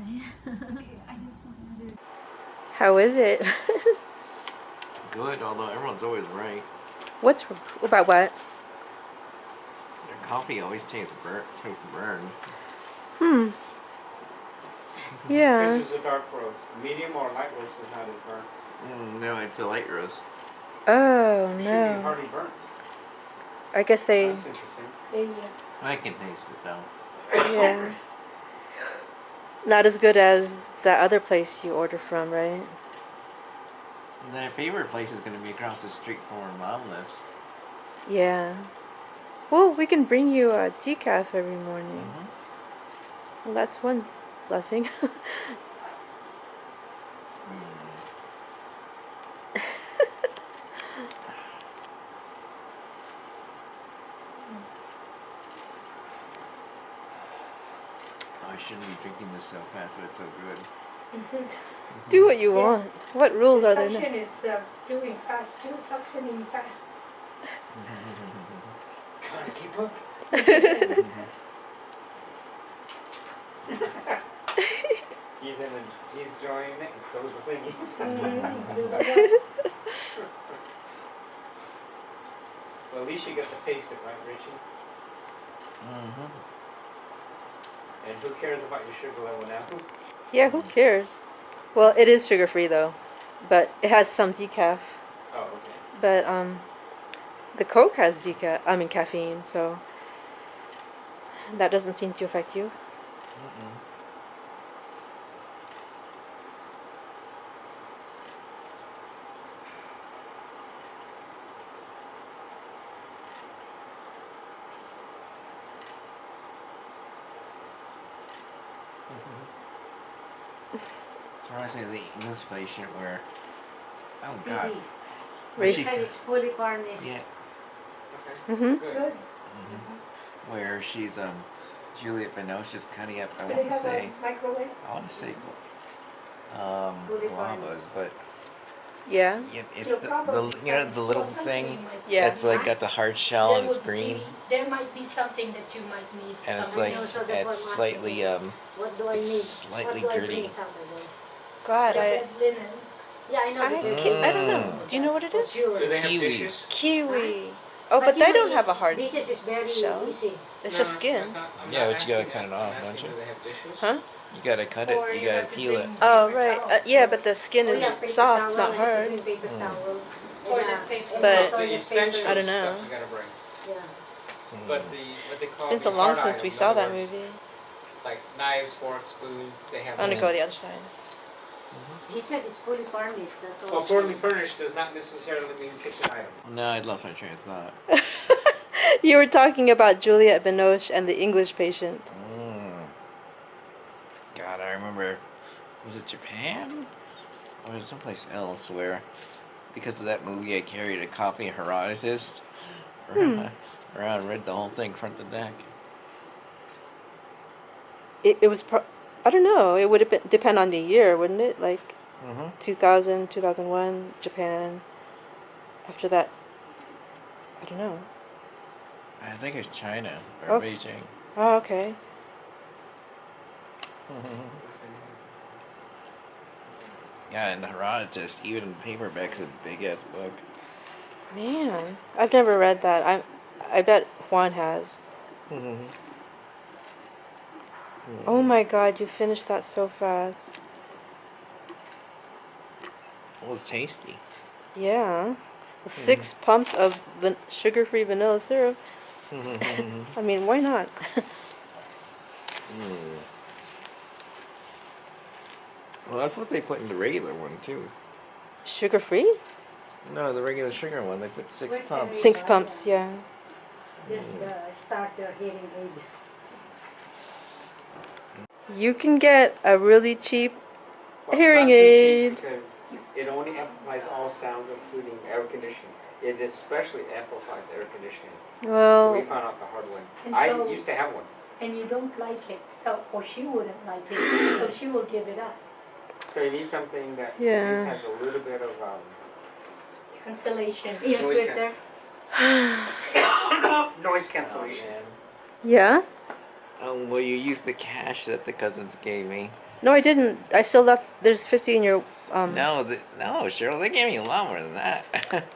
It's okay. I just wanted to. How is it? Good, although everyone's always right. What's about what? Their coffee always tastes burned. Hmm. Yeah. This is a dark roast. Medium or light roast is not as burnt. No, it's a light roast. Oh It should be no. hardly burnt. I guess they. That's interesting. I can taste it though. Yeah. Not as good as that other place you order from, right? My favorite place is going to be across the street from where Mom lives. Yeah. Well, we can bring you a decaf every morning. Well, that's one blessing. I shouldn't be drinking this so fast, but it's so good. Do what you want. What rules are there? Suction is doing fast too, suctioning fast. Trying to keep up. He's enjoying it, and so is the thingy. Well, at least you get to taste it, right, Richie? And who cares about your sugar level now? Yeah, who cares? Well, it is sugar-free though, but it has some decaf. Oh, okay. But the Coke has caffeine, so that doesn't seem to affect you. It reminds me of the English patient where, oh God, They said it's fully garnished. yeah, Mm-hmm. Good. where she's Juliette Binoche just cutting up. I Do they want to have say, a microwave? guavas, but Yeah. yeah, it's the little thing Yeah. that's like got the hard shell and it's green, There might be something that you might need. and it's Somebody like knows, so that's it's what I'm slightly asking. What do I it's need? slightly What do I gritty. bring Saturday? God, The bed's linen. Yeah, I know. I don't know. Do you know what it is? Do they have Kiwis. dishes? Kiwi. Oh, but they don't have a hard This is very shell. easy. It's just skin. Yeah, but you gotta cut it off, don't you? Do they have dishes? Huh? You gotta cut it. You gotta peel it. Oh, right. Yeah, but the skin is paper soft, towel, not I have to hard. bring paper towel. Toilet paper. But The essential I don't know. stuff you gotta bring. Yeah. But what they call It's been so the long hard since we items, saw in other that words, movie. like knives, forks, spoon, they have. I'm gonna go the other side. He said it's fully furnished. That's all. Well, fully furnished does not necessarily mean kitchen items. No, I lost my train of thought. You were talking about Juliette Binoche and the English Patient. God, I remember. Was it Japan? Or was it someplace else where, because of that movie, I carried a copy of Herodotus around, read the whole thing front to back. It was, I don't know, it would have been, depend on the year, wouldn't it? Like 2000, 2001, Japan. After that, I don't know. I think it's China or Beijing. Oh, okay. Yeah, and the Herodotus, even in paperback's a big ass book. Man, I've never read that. I bet Juan has. Oh my God, you finished that so fast. It was tasty. Yeah. 6 pumps of sugar-free vanilla syrup. I mean, why not? Well, that's what they put in the regular one too. Sugar-free? No, the regular sugar one. They put 6 pumps. 6 pumps, yeah. This the starter hearing aid. You can get a really cheap Well, hearing not too cheap aid. because it only amplifies all sounds, including air conditioning. It especially amplifies air conditioning. We Well, found out the hard way. And I so- used to have one. And you don't like it, so or she wouldn't like it, so she will give it up. So you need something that Yeah. at least has a little bit of Cancellation. noise cancellation. yeah. Oh, well, you used the cash that the cousins gave me. No, I didn't. I still left. There's 50 in your. No, Cheryl, they gave me a lot more than that.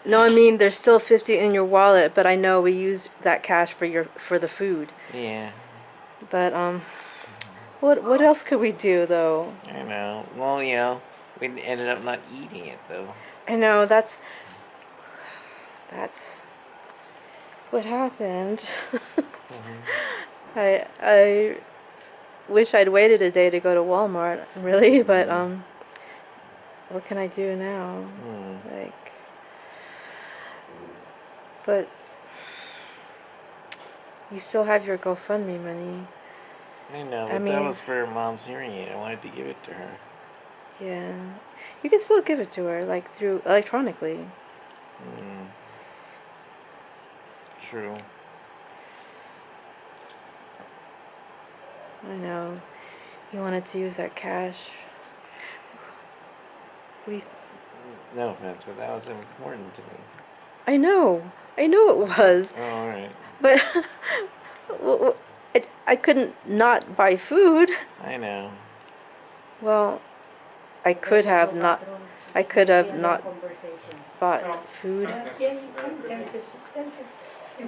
No, I mean there's still 50 in your wallet, but I know we used that cash for the food. Yeah, But what else could we do though? I know. Well, we ended up not eating it though. I know that's what happened. I wish I'd waited a day to go to Walmart, really, but what can I do now? Like, but you still have your GoFundMe money. I know, I but mean- that was for Mom's hearing aid. I wanted to give it to her. Yeah, you can still give it to her, like through electronically. True. I know. You wanted to use that cash. No offense, but that was important to me. I know it was, Oh, all right. but I couldn't not buy food. I know. Well, I could have not bought food. Yeah, you can, 10, 15,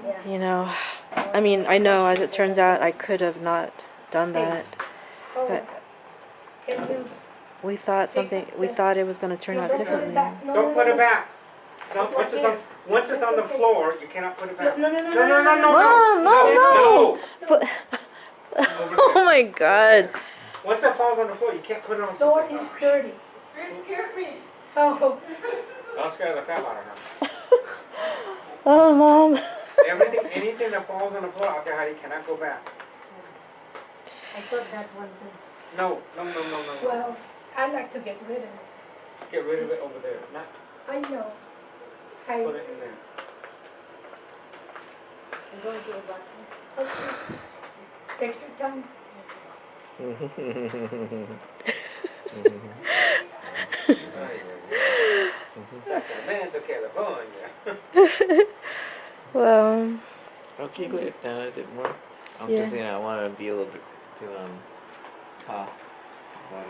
yeah. You know, I mean, I know as it turns out, I could have not done that. Oh, But can you? we thought it was going to turn out differently. Don't put it back. Once it's on the floor, you cannot put it back. No. Mom, no. But, oh my God. Once it falls on the floor, you can't put it on the Door floor. is dirty. You scared me. Oh, Don't scare the crap out of her. Oh, Mom. Anything that falls on the floor, okay, honey, cannot go back. I thought that one thing. No. Well, I like to get rid of it. Get rid of it over there. Not I know. put it in there. I'm going to the bathroom. Okay. Take your time. Sacramento, California. Well, Okay, go ahead. I did more. I'm Yeah. just I want to be a little bit too tough, but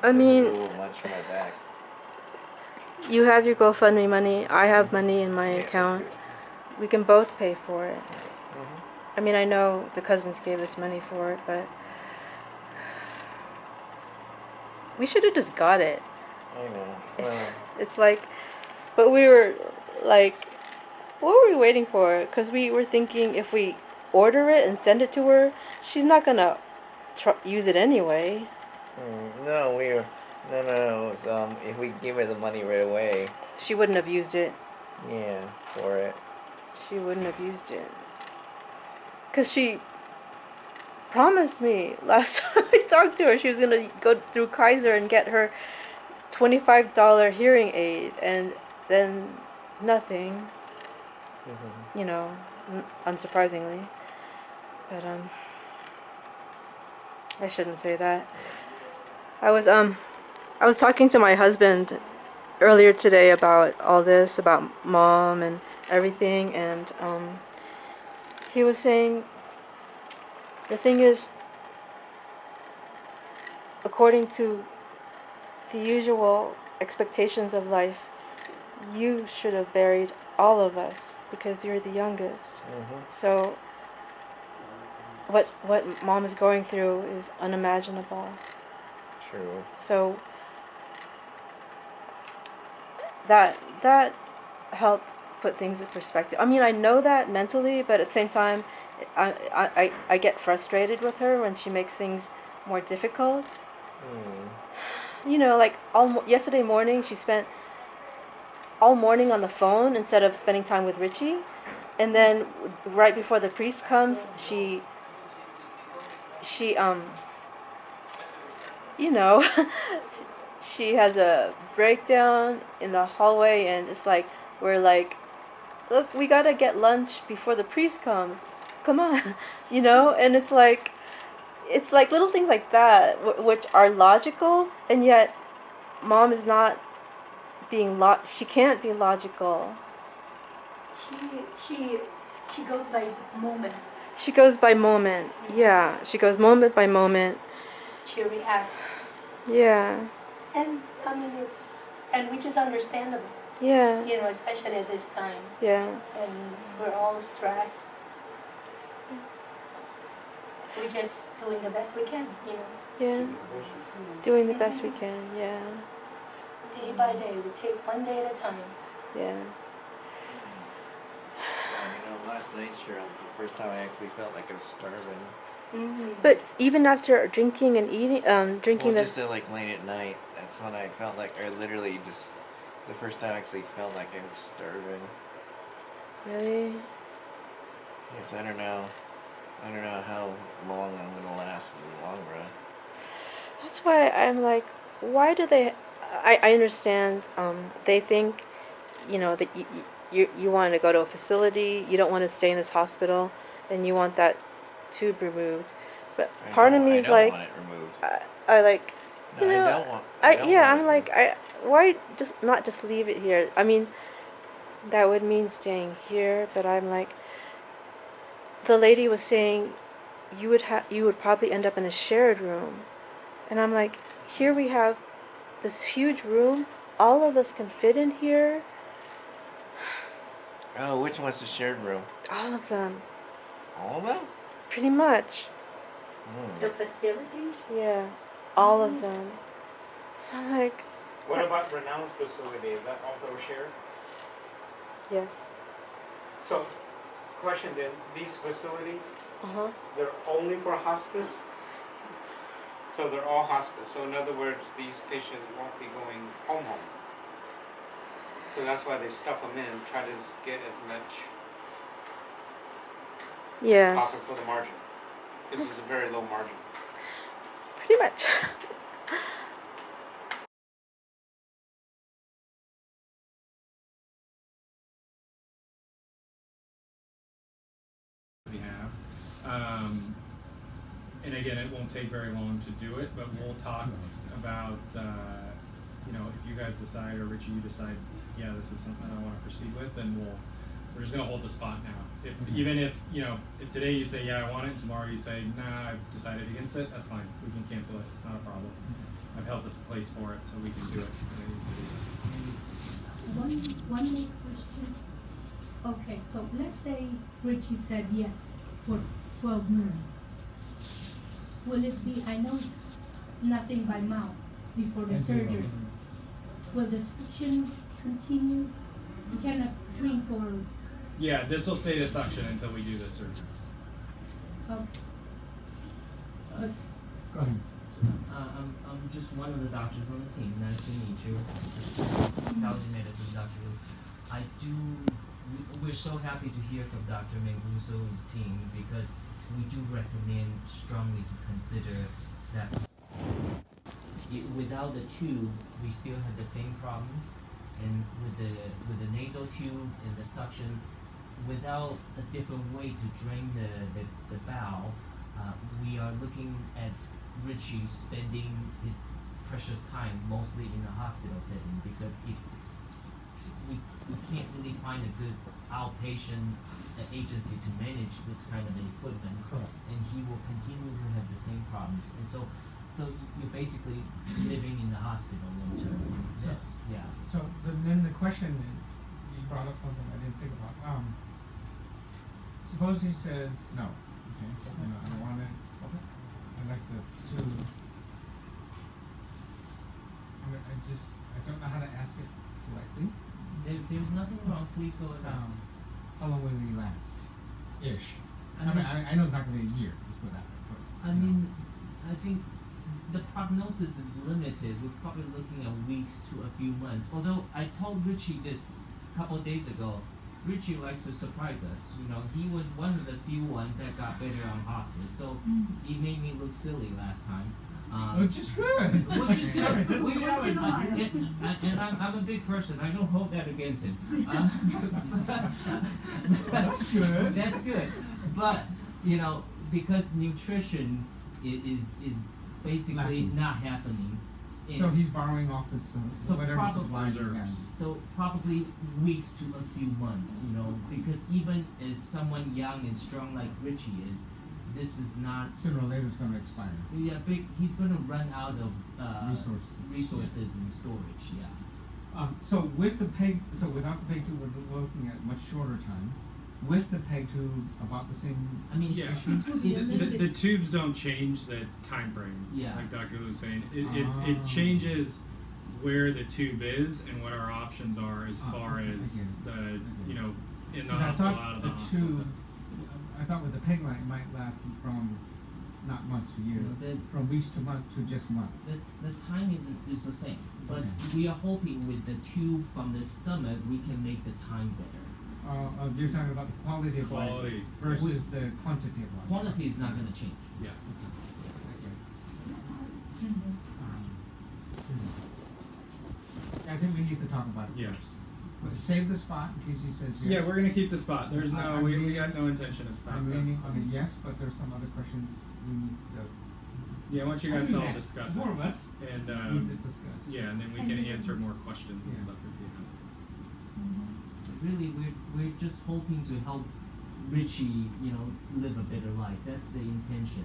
I this is mean, a little much for my back. you have your GoFundMe money. I have money in my Yeah, that's account. good. We can both pay for it. Mhm. I mean, I know the cousins gave us money for it, but we should have just got it. I know. It's like, but we were like, what were we waiting for? Because we were thinking if we order it and send it to her, she's not gonna use it anyway. No, we were. No. It was, if we give her the money right away, She wouldn't have used it. yeah, for it. She wouldn't have used it. Because she promised me last time I talked to her, she was going to go through Kaiser and get her $25 hearing aid, and then nothing. You know, unsurprisingly. But, I shouldn't say that. I was talking to my husband earlier today about all this, about Mom and everything, and he was saying the thing is, according to the usual expectations of life, you should have buried all of us because you're the youngest. So what Mom is going through is unimaginable. True. So that helped put things in perspective. I mean, I know that mentally, but at the same time, I get frustrated with her when she makes things more difficult. You know, like yesterday morning, she spent all morning on the phone instead of spending time with Richie, and then right before the priest comes, she you know, she has a breakdown in the hallway, and it's like, we're like, look, we gotta get lunch before the priest comes. Come on, you know? And it's like little things like that, which are logical, and yet Mom is not being she can't be logical. She goes by moment. She goes by moment. Yeah, she goes moment by moment. She reacts. Yeah, And I mean, which is understandable, yeah, you know, especially at this time. yeah, And we're all stressed. We're just doing the best we can, you know. yeah. Doing the best we can. Yeah, Day by day, we take one day at a time. yeah. Last night, Cheryl, was the first time I actually felt like I was starving. But even after drinking and eating, drinking Well, just like late at night, that's when I felt like I literally just, the first time I actually felt like I was starving. Really? Yes, I don't know how long I'm gonna last in the long run. That's why I'm like, why do they? I understand. They think, that you want to go to a facility. You don't want to stay in this hospital, and you want that tube removed. But part of me is like, I don't want it removed. I like, No, I don't want. I don't yeah, want I'm it like, why not just leave it here? I mean, that would mean staying here, but I'm like, the lady was saying, you would probably end up in a shared room, and I'm like, here we have this huge room, all of us can fit in here, Oh, which one's the shared room? all of them, All of them? pretty much, The facility? yeah, all of them. So I'm like, What about Renown's facility? Is that also shared? yes, So, question then, these facilities, uh-huh, they're only for hospice? So they're all hospice. So in other words, these patients won't be going home. So that's why they stuff them in, try to get as much yes, profit for the margin. This is a very low margin. pretty much. We have. And again, it won't take very long to do it, but we'll talk about, if you guys decide, or Richie, you decide, yeah, this is something I want to proceed with, then we're just going to hold the spot now. Even if today you say, yeah, I want it, and tomorrow you say, nah, I've decided against it, that's fine. We can cancel it. It's not a problem. I've held this place for it, so we can do it. One more question. Okay, so let's say Richie said yes for 12 noon. Will it be, I know it's nothing by mouth before the surgery. Will the suction continue? You cannot drink or... Yeah, this will stay the suction until we do the surgery. Okay. Go ahead. I'm just one of the doctors on the team. Nice to meet you. College of Medicine, Dr. Lu. We're so happy to hear from Dr. Manguso's team because we do recommend strongly to consider that without the tube, we still have the same problem, and with the nasal tube and the suction, without a different way to drain the bowel, we are looking at Richie spending his precious time mostly in the hospital setting, because if we can't really find a good outpatient agency to manage this kind of equipment, correct, and he will continue to have the same problems. And so you're basically living in the hospital long term. So, Yes. yeah. So then the question, you brought up something I didn't think about. Suppose he says no. Okay. I don't want it. Okay. I like the tube. I don't know how to ask it politely. There's nothing wrong. Please go ahead. How long will he last? Ish. I know it's not going to be a year. Let's put that. I mean, I think the prognosis is limited. We're probably looking at weeks to a few months. Although I told Richie this a couple of days ago, Richie likes to surprise us. He was one of the few ones that got better on hospice, so he made me look silly last time. Which is good. Which is good. And I'm a big person. I don't hold that against him. That's good. That's good. But because nutrition is basically lacking. not happening, So he's borrowing off his So whatever probably supplies he has. reserves. So probably weeks to a few months, you know, because even as someone young and strong like Richie is, this is not. Sooner or later it's going to expire. Yeah, big. He's gonna run out of Resources. and storage. Yeah. So with the peg, so without the peg tube, we're looking at much shorter time. With the peg tube, about the same. I mean, Yeah. it's, The tubes don't change the time frame. Yeah. Like Dr. Lou was saying, it changes where the tube is and what our options are as far okay, as I you know, in the I hospital, thought out of the the hospital. tube. I thought with the peg line it might last from not months to years, from weeks to months to just months. the time is the same, but Okay. we are hoping with the tube from the stomach we can make the time better. You're talking about the quality of life Quality. versus the quantity of life. Quantity is not gonna change. Yeah. I think we need to talk about it Yeah. first. But save the spot in case he says yes. Yeah, we're gonna keep the spot. There's I'm we leaning- got no intention of I'm stopping. leaning on a yes, but there's some other questions we need to. Yeah, I want you I guys do to all that. discuss More it. of us And need to discuss. yeah, and then we And can then- answer more questions and Yeah. stuff if you have. Really, we're just hoping to help Richie, you know, live a better life. That's the intention.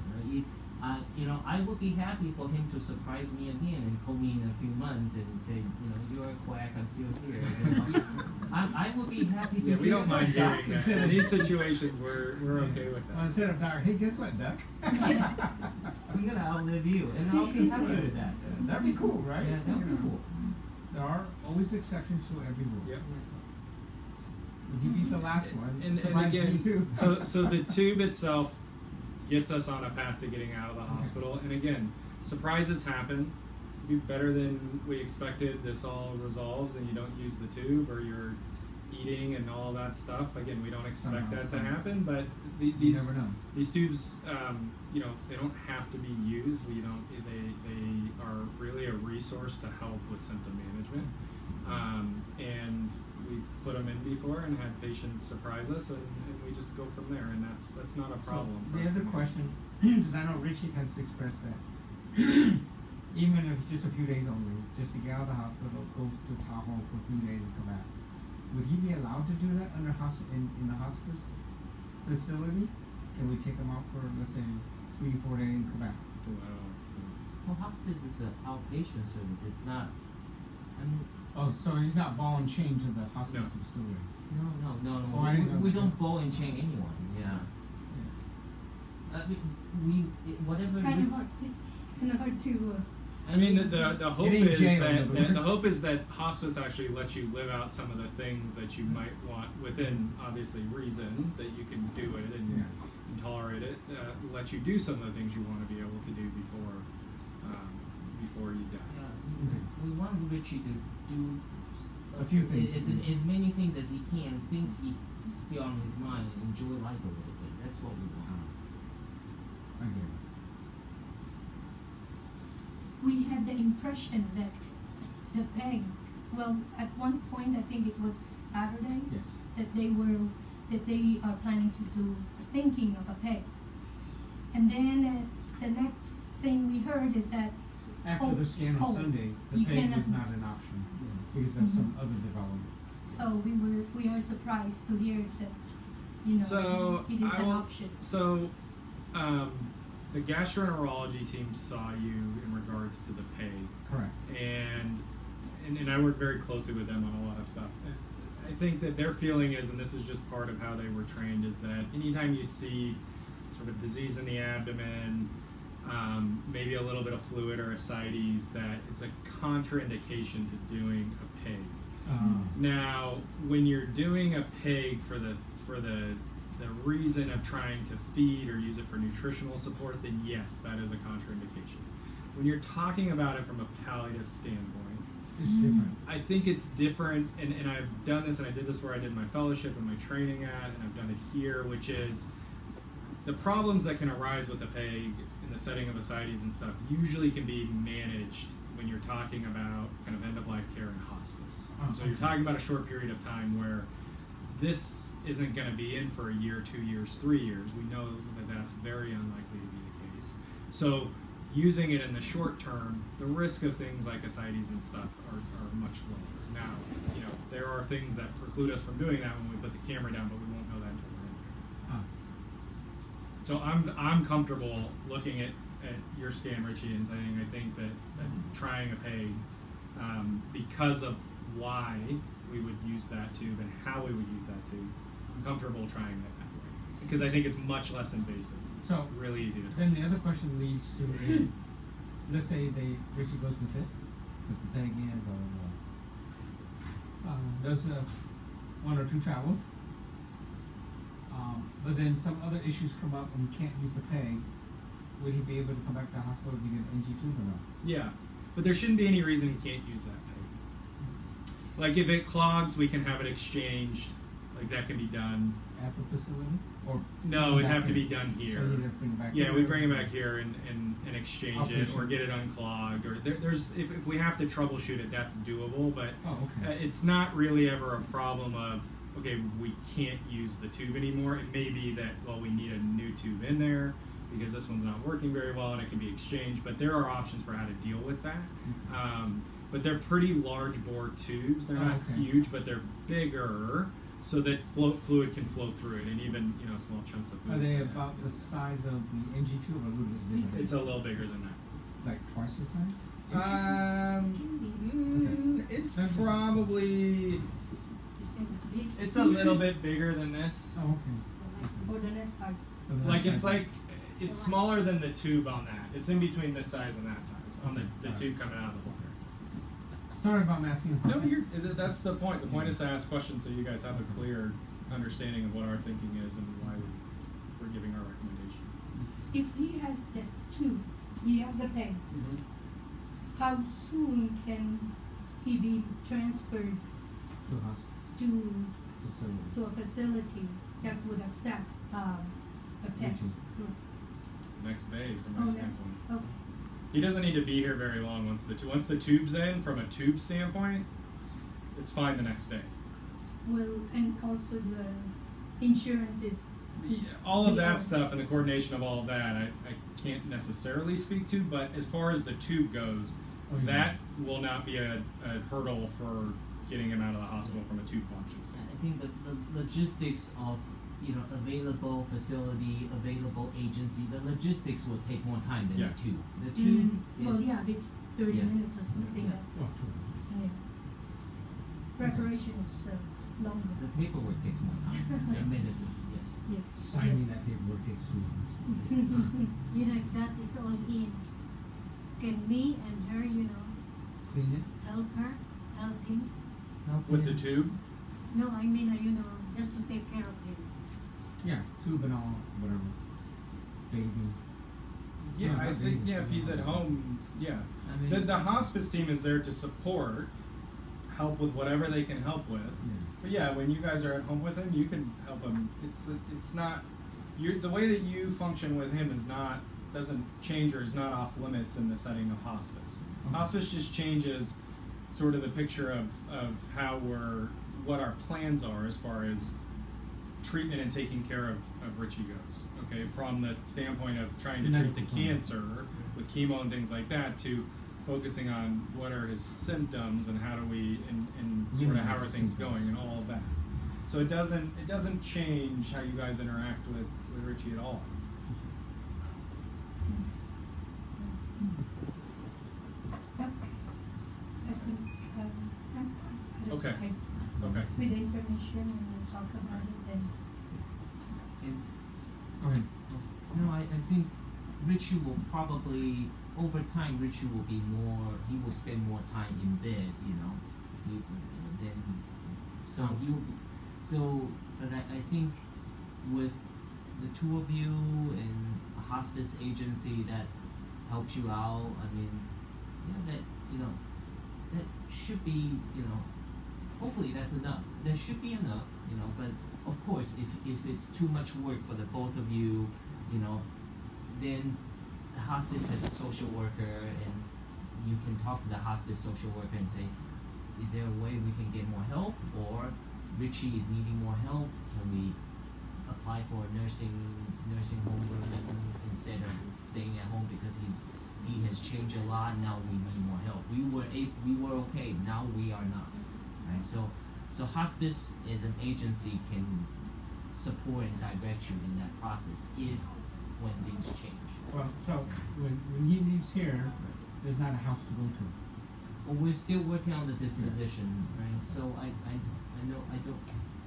You know, I would be happy for him to surprise me again and call me in a few months and say, you know, you're a quack, I'm still here. You know? I would be happy to Yeah, we do don't mind Doc, hearing that. instead In of- these situations, we're okay with Well, that. instead of Doc, hey, guess what, Doc? I'm gonna outlive you, and I'll be happy with that. That'd be cool, right? Yeah, that would You be know, cool. There are always exceptions to every rule. Yep. If you beat the last one, And surprise me again, too. so the tube itself gets us on a path to getting out of the hospital. And again, surprises happen. Do better than we expected. This all resolves, and you don't use the tube, or you're eating and all that stuff. Again, we don't expect that to happen, but You these never know. these tubes, you know, they don't have to be used. We don't. They are really a resource to help with symptom management. And we've put them in before and had patients surprise us, and we just go from there. And that's not a problem. So for the us to other manage. question, because I know Richie has expressed that, even if it's just a few days only, just to get out of the hospital, go to Tahoe for a few days and come back. Would he be allowed to do that under in the hospice facility? Can we take him out for, let's say, 3-4 days and come back? Well, hospice is an outpatient service. It's not. I mean, Oh, so he's not ball and chain to the hospice No. facility. no. Oh, I didn't know We that. don't ball and chain anyone. Yeah. Whatever. Kind of hard to. I mean, the hope Getting is jail, that, in other that the words. hope is that hospice actually lets you live out some of the things that you might want within, obviously, reason that you can do it and, Yeah. and tolerate it. Let you do some of the things you want to be able to do before you die. We want Richie to do A few things. as many things as he can, things he's still on his mind, and enjoy life a little bit. That's what we want. I get it. We had the impression that the peg, well, at one point, I think it was Saturday, Yes. that they are planning to do, thinking of a peg. And then the next thing we heard is that After the scan on Sunday, the you peg was cannot- not an option because of some other developments. So we are surprised to hear that, you know, So it is I an will- option. So, the gastroenterology team saw you in regards to the peg, Correct. and I work very closely with them on a lot of stuff. I think that their feeling is, and this is just part of how they were trained, is that anytime you see sort of disease in the abdomen, maybe a little bit of fluid or ascites, that it's a contraindication to doing a peg. Now, when you're doing a peg for the reason of trying to feed or use it for nutritional support, then yes, that is a contraindication. When you're talking about it from a palliative standpoint, It's different. I think it's different, and I've done this, and I did this where I did my fellowship and my training at, and I've done it here, which is the problems that can arise with the peg in the setting of ascites and stuff usually can be managed when you're talking about kind of end-of-life care in hospice. So you're talking about a short period of time where this isn't going to be in for a year, 2 years, 3 years. We know that that's very unlikely to be the case. So using it in the short term, the risk of things like ascites and stuff are much lower. Now, you know, there are things that preclude us from doing that when we put the camera down, but we won't know that until we're in there. So I'm comfortable looking at your scan, Richie, and saying I think that trying a peg, because of why we would use that tube and how we would use that tube, I'm comfortable trying it that way because I think it's much less invasive. So really easy to. Then the other question leads to is, let's say Richie goes with it, put the peg in, blah blah blah. Does 1 or 2 travels, but then some other issues come up and he can't use the peg. Would he be able to come back to the hospital to get an NG tube or not? Yeah, but there shouldn't be any reason he can't use that peg. Like if it clogs, we can have it exchanged. Like that can be done. At the facility? Or no, it'd have to be done here. So you'd have to bring it back yeah, here? we bring it back here and exchange it or get it unclogged. Or there's if we have to troubleshoot it, that's doable. But it's not really ever a problem of, okay, we can't use the tube anymore. It may be that, well, we need a new tube in there because this one's not working very well and it can be exchanged. But there are options for how to deal with that. But they're pretty large bore tubes. They're not huge, but they're bigger, so that fluid can flow through it, and even small chunks of fluid. Are they about the size of the NG tube or a little bit bigger? It's a little bigger than that. Like twice the size? It's probably it's a little bit bigger than this. Oh, okay. Or the next size. It's smaller than the tube on that. It's in between this size and that size on the tube coming out of the water. Sorry if I'm asking. No, that's the point. The point is to ask questions so you guys have a clear understanding of what our thinking is and why we're giving our recommendation. If he has the tube, he has the peg, how soon can he be transferred To hospital. to a facility that would accept a peg? Next day, from my standpoint. Okay. He doesn't need to be here very long once the tube's in. From a tube standpoint, it's fine the next day. Well, and also the insurance is. Yeah, all of that stuff and the coordination of all of that, I can't necessarily speak to. But as far as the tube goes, that will not be a hurdle for getting him out of the hospital from a tube function. I think the logistics of available facility, available agency, the logistics will take more time than the tube. The tube is, it's 30 minutes or something. Preparation is longer. The paperwork takes more time than medicine. Yes. Signing that paperwork takes 2 months. If that is all in, can me and her, Clean it? help her, help him? With the tube? No, I mean, just to take care of him. Yeah, tube and all, whatever. Baby. Yeah, No, I not think, baby. if he's at home, yeah. I mean, The hospice team is there to support, help with whatever they can help with. But yeah, when you guys are at home with him, you can help him. It's not, the way that you function with him doesn't change or is not off limits in the setting of hospice. Hospice just changes sort of the picture of what our plans are as far as treatment and taking care of Richie goes. Okay, from the standpoint of trying to treat the cancer with chemo and things like that, to focusing on what are his symptoms and how do we and sort of how are things going and all of that. So it doesn't change how you guys interact with Richie at all. Okay. Okay. With the information and we'll talk about it then. Go ahead. No, I think Richie will probably, over time, Richie will be he will spend more time in bed, but I think with the two of you and a hospice agency that helps you out, that should be, hopefully that's enough. That should be enough, but of course, if it's too much work for the both of you, then the hospice has a social worker, and you can talk to the hospice social worker and say, is there a way we can get more help, or Richie is needing more help, can we apply for a nursing home room instead of staying at home because he's he has changed a lot. Now we need more help. We were okay. Now we are not. Right. So hospice as an agency can support and direct you in that process if when things change. Well, so when he leaves here, there's not a house to go to. Well, we're still working on the disposition, right? So I know I don't.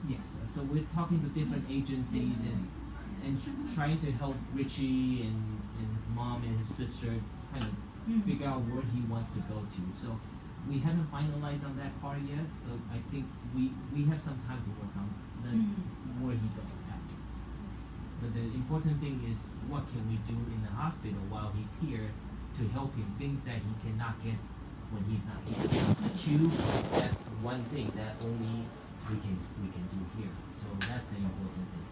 Yes. So we're talking to different agencies and trying to help Richie and his mom and his sister kind of figure out where he wants to go to. So we haven't finalized on that part yet, but I think we have some time to work on where he goes after. But the important thing is what can we do in the hospital while he's here to help him, things that he cannot get when he's not here. Q, that's one thing that only we can do here. So that's the important thing.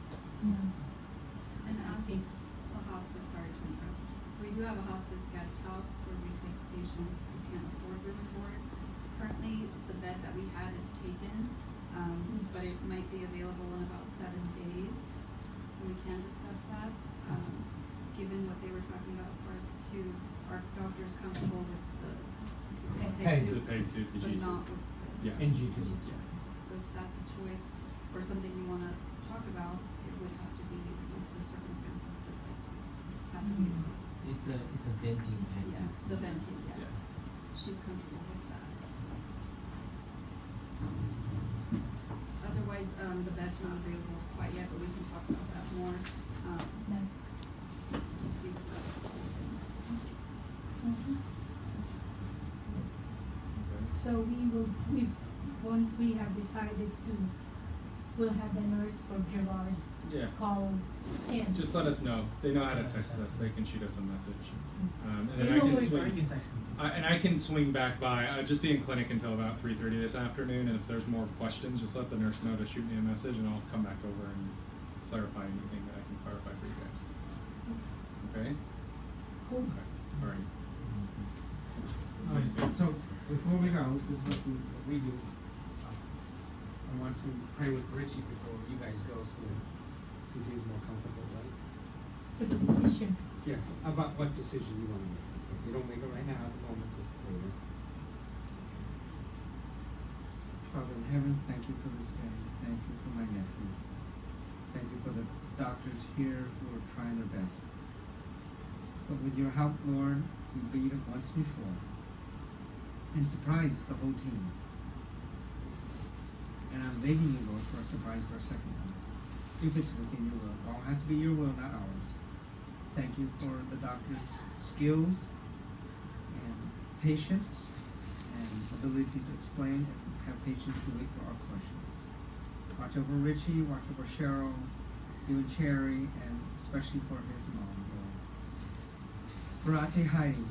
And as a hospice, sorry to interrupt. So we do have a hospice guest house where we take patients who can't afford room and board. Currently, the bed that we had is taken, but it might be available in about 7 days. So we can discuss that. Given what they were talking about as far as the tube, our doctor's comfortable with the Peg The peg tube, the but G not tube. with the Yeah. NG G tube. tube. So if that's a choice or something you want to talk about, it would have to be with the circumstances of the peg tube. Have to be in place. It's a venting peg Yeah, tube. the venting, yeah. Yeah. She's comfortable with that, so. Otherwise, the bed's not available quite yet, but we can talk about that more, to see what's up. So once we have decided to, we'll have the nurse or Gerard Yeah. call in. Just let us know. They know how to text us. They can shoot us a message. And then They I know can where- swing. And I can swing back by. I'll just be in clinic until about 3:30 this afternoon. And if there's more questions, just let the nurse know to shoot me a message, and I'll come back over and clarify anything that I can clarify for you guys. Okay. Cool. Okay. All right. So before we go, this is what we do. I want to pray with Richie before you guys go, so he feels more comfortable, right? For the decision. Yeah. About what decision you want to make. If you don't make it right now, at the moment, just later. Father in heaven, thank you for this day. Thank you for my nephew. Thank you for the doctors here who are trying their best. But with your help, Lord, we beat it once before and surprised the whole team. And I'm begging you, Lord, for a surprise for a second time. If it's within your will. It all has to be your will, not ours. Thank you for the doctor's skills and patience and ability to explain and have patience to wait for our questions. Watch over Richie, watch over Cheryl, you and Cherry, and especially for his mom, Lord. For Ate Heidi,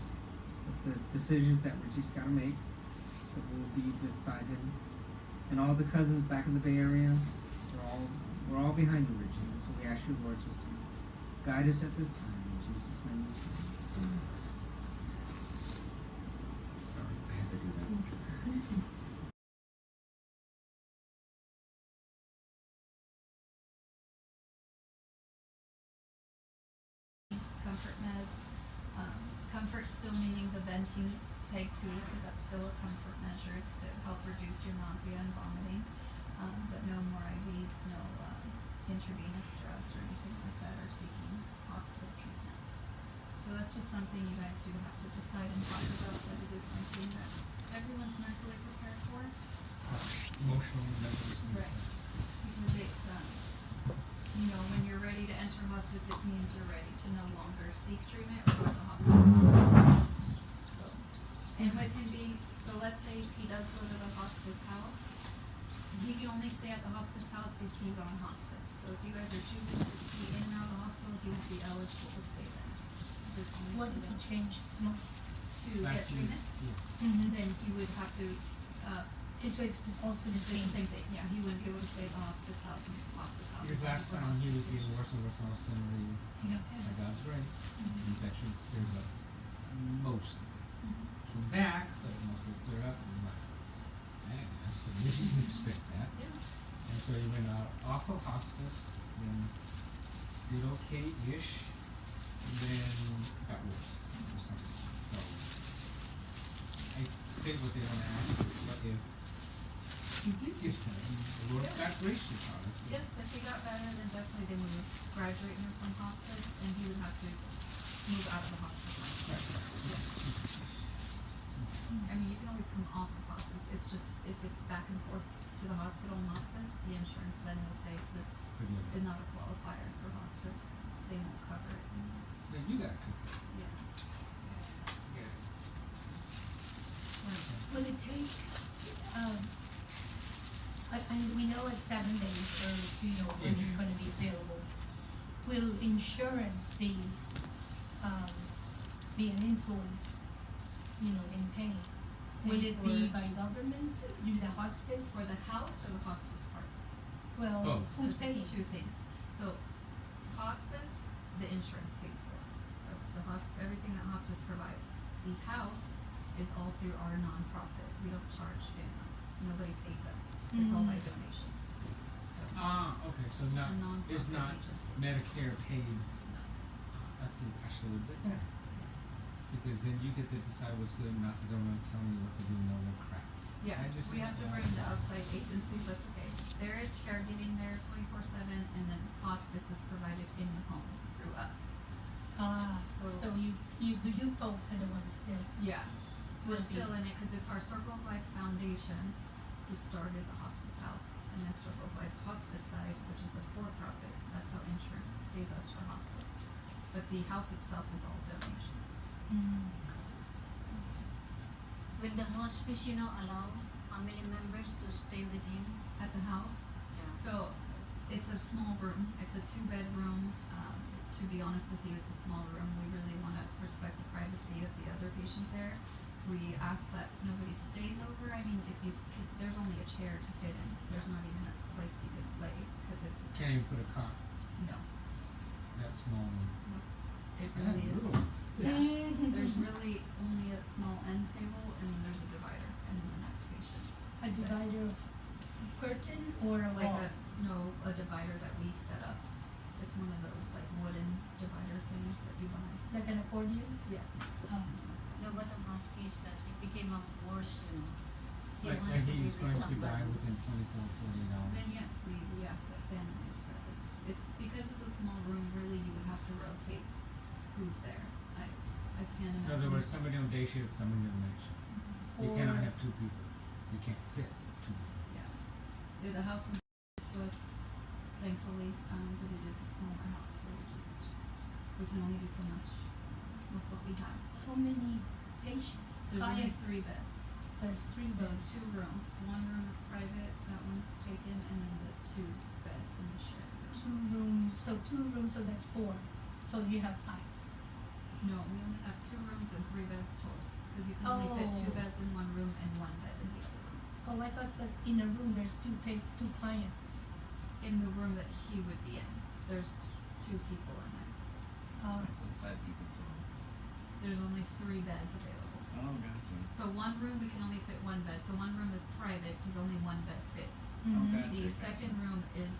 the decisions that Richie's got to make, that will be beside him, and all the cousins back in the Bay Area, we're all behind you, Richie. So we ask you, Lord, just to guide us at this time. In Jesus' name we pray. Amen. Sorry, I had to do that. Comfort meds. Comfort still meaning the venting peg tube, because that's still a comfort measure. It's to help reduce your nausea and vomiting. But no more IVs, no intravenous drugs or anything like that, or seeking hospital treatment. So that's just something you guys do have to decide and talk about, but it is something that everyone's mentally prepared for. Emotional and mental. Right. Because it, when you're ready to enter hospice, it means you're ready to no longer seek treatment or go to the hospital. So, and with him being, so let's say he does go to the hospice house, he can only stay at the hospice house if he's on hospice. So if you guys are choosing to be in and out of the hospital, he won't be eligible to stay there. What if he changes? To get treatment? Mm-hmm. Then he would have to, So it's also the say same. the same thing, yeah, he wouldn't be able to stay at the hospice house and it's hospice house. Because last time he was getting worse and worse all of a sudden, Yeah. by God's grace, infection clears up. Most. Came back, but mostly cleared up, and I'm like, man, that's the least you can expect that. Yeah. And so he went off of hospice, then did okay-ish, and then got worse or something. So anticipate what they're gonna ask you, but if you did get better, the Lord got gracious on us. Yes, if he got better, then definitely they would graduate him from hospice, and he would have to move out of the hospice. Right, right. I mean, you can always come off of hospice. It's just if it's back and forth to the hospital and hospice, the insurance then will say this is not a qualifier for hospice. They won't cover it. Then you got to. Yeah. Yes. Will it take, we know it's 7 days or, when it's gonna be available. Will insurance be an influence, in paying? Will it be by government, do the hospice? For the house or the hospice part? Well, Both. who's There's paying? two things. So hospice, the insurance pays for. That's the everything that hospice provides. The house is all through our nonprofit. We don't charge families. Nobody pays us. It's all by donations. So Okay, so it's not, a nonprofit it's not agency. Medicare paid. No. That's actually a bit better. Because then you get to decide what's good, not the government telling you what to do and all that crap. Yeah, I just we have to bring the outside agencies, that's okay. There is caregiving there 24/7, and then hospice is provided in the home through us. So you folks are the ones still. Yeah, we're Okay. still in it because it's our Circle of Life Foundation who started the hospice house, and then Circle of Life Hospice side, which is a for-profit. That's how insurance pays us for hospice. But the house itself is all donations. Will the hospice, allow family members to stay with him? At the house, Yeah. so it's a small room. It's a 2-bedroom. To be honest with you, it's a small room. We really want to respect the privacy of the other patients there. We ask that nobody stays over. I mean, there's only a chair to fit in. There's not even a place you could lay because it's Can't even put a cot, no. that small one. It That really is. little. Yeah. There's really only a small end table and then there's a divider and then the next patient. A divider of curtain or a Like wall? a divider that we set up. It's one of those like wooden divider things that you buy. Like an accordion? Yes. No, but the hospice that it became a worse, He Like wants to be he's with going to somebody. die within 24, 48 hours. Then yes, we ask that family is present. It's because it's a small room, really you would have to rotate who's there. I can't In imagine. other words, somebody on day shift, somebody on night shift. You Or- cannot have 2 people. You can't fit 2 people. Yeah, the house was to us, thankfully, but it is a smaller house, so we can only do so much with what we have. How many patients? There's only Clients? 3 beds. There's 3 So beds. 2 rooms. One room is private, that one's taken, and then the 2 beds in the shared room. 2 rooms, so that's 4. So you have 5. No, we only have 2 rooms and 3 beds total, because you can only fit 2 Oh. beds in one room and 1 bed in the other room. Oh, I thought that in a room there's 2 clients. In the room that he would be in, there's 2 people in there. So it's 5 people total. There's only 3 beds available. Oh, gotcha. So one room we can only fit 1 bed. So one room is private because only 1 bed fits. Okay. The second room is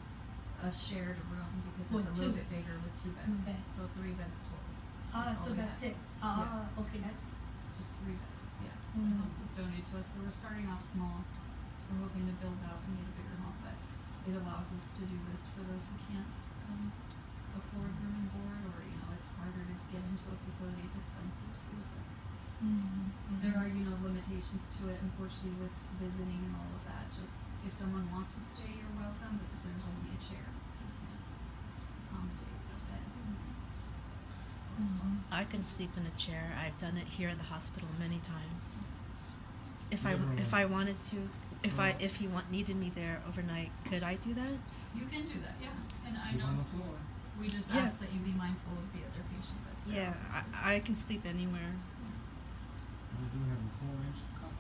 a shared room because With it's a little 2. bit bigger with 2 beds. 2 beds. So 3 beds total. Ah, all so we that's have. it. Okay, that's Just 3 beds. Yeah. Mm. The house was donated to us, so we're starting off small. We're hoping to build out and get a bigger home, but it allows us to do this for those who can't afford room and board, or it's harder to get into a facility. It's expensive too. But there are limitations to it, unfortunately, with visiting and all of that. Just if someone wants to stay, you're welcome, but there's only a chair. You can't accommodate a bed. I can sleep in a chair. I've done it here at the hospital many times. If Never I wanted to, if he needed me there overnight, could I do that? You can do that, yeah. And I Sleep on know the floor. we just Yeah. ask that you be mindful of the other patient that's there. Yeah, obviously. I can sleep anywhere. We do have a 4-inch cot.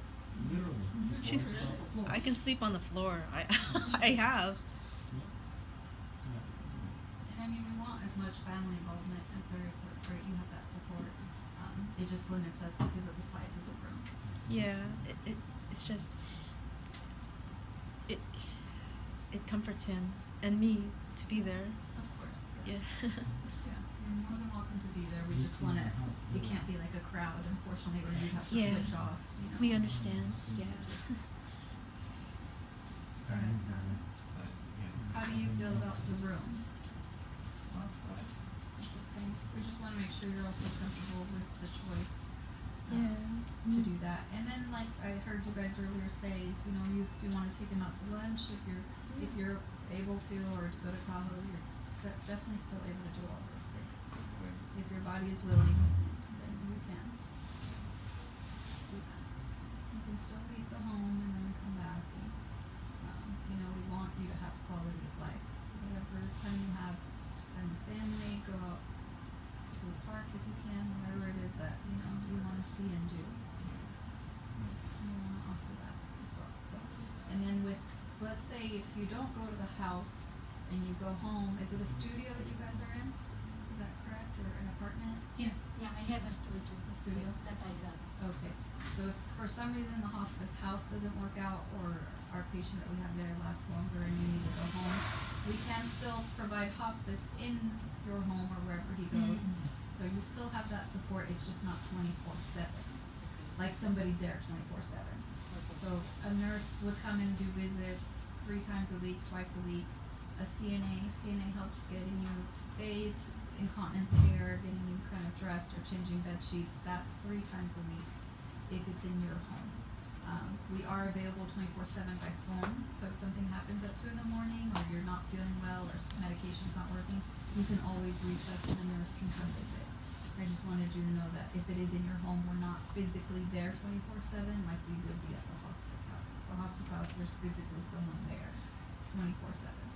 Literally. 4 inches off the floor. I can sleep on the floor. I have. And I mean, we want as much family involvement as there is, so it's great you have that support. It just limits us because of the size of the room. Yeah, it's just it comforts him and me to be there. Of course. Yeah. Yeah. You're more than welcome to be there. We You just see want to, the house it really. can't be like a crowd, unfortunately. unfortunately, or you have to Yeah. switch off. You know? We understand. Yeah. But, yeah. How do you feel about the room? Okay. We just want to make sure you're also comfortable with the choice. Yeah. To do that, and then like I heard you guys earlier say, you know, if you want to take him out to lunch, if you're able to, or to go to Tahoe, you're definitely still able to do all those things. If your body is willing, then you can do that. You can still leave the home and then come back. And, you know, we want you to have quality of life. Whatever time you have, spend with family, go out to the park if you can, whatever it is that you know you want to see and do. We want to offer that as well. So, and then with, let's say if you don't go to the house and you go home, is it a studio that you guys are in? Is that correct, or an apartment? Yeah, I have a studio. A studio? That I got. Okay. So if for some reason the hospice house doesn't work out, or our patient that we have there lasts longer and you need to go home, we can still provide hospice in your home or wherever he goes. So you still have that support, it's just not 24/7. Like somebody there 24/7. So a nurse would come and do visits 3 times a week, twice a week. A CNA helps getting you bathed, incontinence care, getting you kind of dressed or changing bed sheets. That's 3 times a week if it's in your home. We are available 24/7 by phone, so if something happens at 2 in the morning, or you're not feeling well, or medication's not working, you can always reach us and the nurse can come visit. I just wanted you to know that if it is in your home, we're not physically there 24/7 like we would be at the hospice house. The hospice house, there's physically someone there 24/7.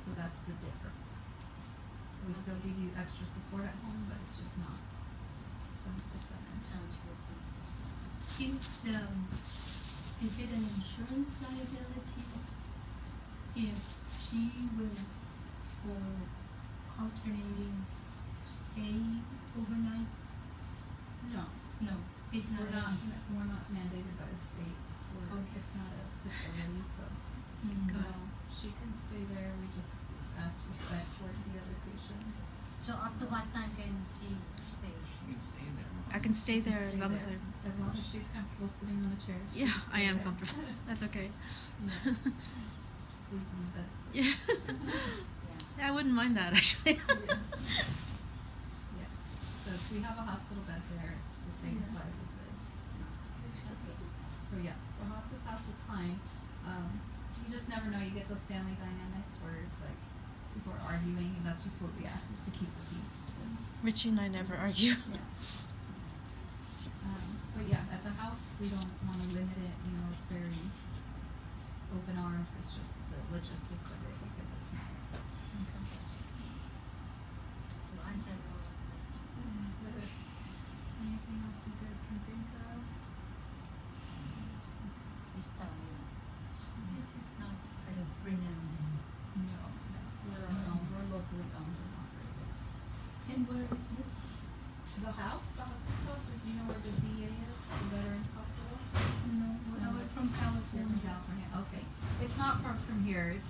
So that's the difference. We still give you extra support at home, but it's just not 24/7. Sounds good. Is it an insurance liability if she will alternating stay overnight? No, No, it's not. we're not mandated by the state. Okay. It's not a facility, so Mm. no, she can stay there. We just ask respect towards the other patients. So up to what time can she stay? You can stay there. I can stay there as Stay long as there. I. As long as she's comfortable sitting on a chair. she Yeah, can I stay am there. comfortable. That's okay. Yeah. Squeeze in the bed. Yeah. Yeah. I wouldn't mind that actually. Yeah. So we have a hospital bed there. It's the same Yeah. size as this. So yeah, the hospice house is fine. You just never know. You get those family dynamics where it's like people are arguing, and that's just what we ask, is to keep the peace. And, Richie and I never argue. yeah. But yeah, at the house we don't want to limit it. You know, it's very open arms. It's just the logistics of it because it's not. To answer all the questions. Anything else you guys can think of? This time, this is not kind of renowned. No. We're our own. We're locally owned and operated. And where is this? The house, the hospice house, do you know where the VA is? The Veterans Hospital? No, we're from You're from California. California, okay. It's not far from here, it's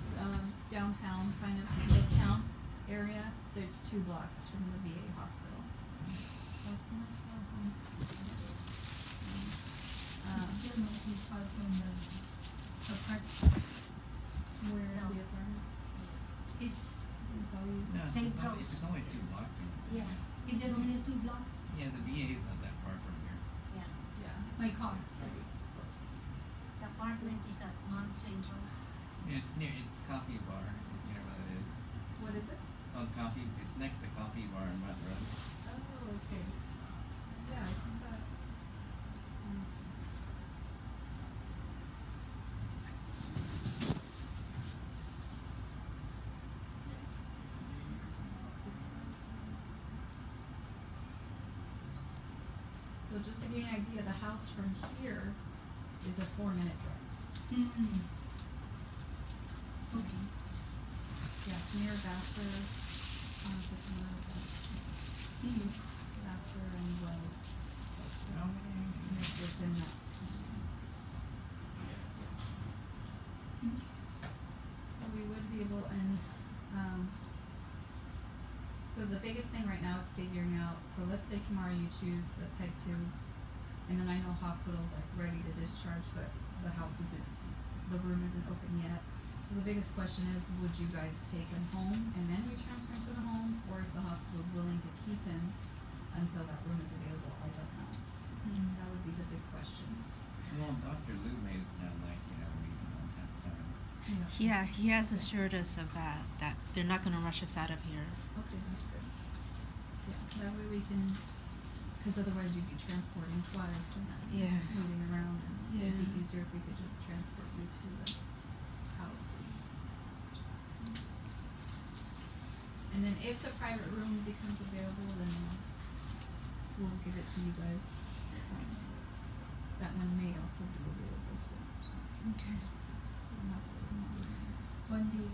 downtown, kind of midtown area. There's 2 blocks from the VA hospital. That's a nice little home. It's still not too far from the apartment. Where is No. the apartment? It's, Can tell you. No, it's, St. it's, only, Rose. it's only 2 blocks. Yeah, is it only 2 blocks? Yeah, the VA is not that far from here. yeah. Yeah. By car. The apartment is at Mount St. Rose. Yeah, it's near. It's Coffee Bar. If you know what it is. What is it? It's on Coffee. It's next to Coffee Bar in Montrose. Oh, okay. Yeah, I think that's. Let me see. So just to give you an idea, the house from here is a 4-minute drive. Mm. Okay. Yeah, it's near Vassar, Mm. Vassar and Wells. Oh, And it's within that. So we would be able, and so the biggest thing right now is figuring out, so let's say tomorrow you choose the peg tube And then I know hospitals like ready to discharge, but the room isn't open yet. So the biggest question is, would you guys take him home and then we transfer him to the home, or if the hospital is willing to keep him until that room is available? I don't know. That would be the big question. Well, Dr. Lou made it sound like, we don't have time. Yeah, he has assured us of that they're not going to rush us out of here. Okay, that's good. Yeah, that way we can, because otherwise you'd be transporting twice and then moving around, and it'd be easier if we could just transport you to the house. And then if the private room becomes available, then we'll give it to you guys. That one may also be available soon. Okay. One day.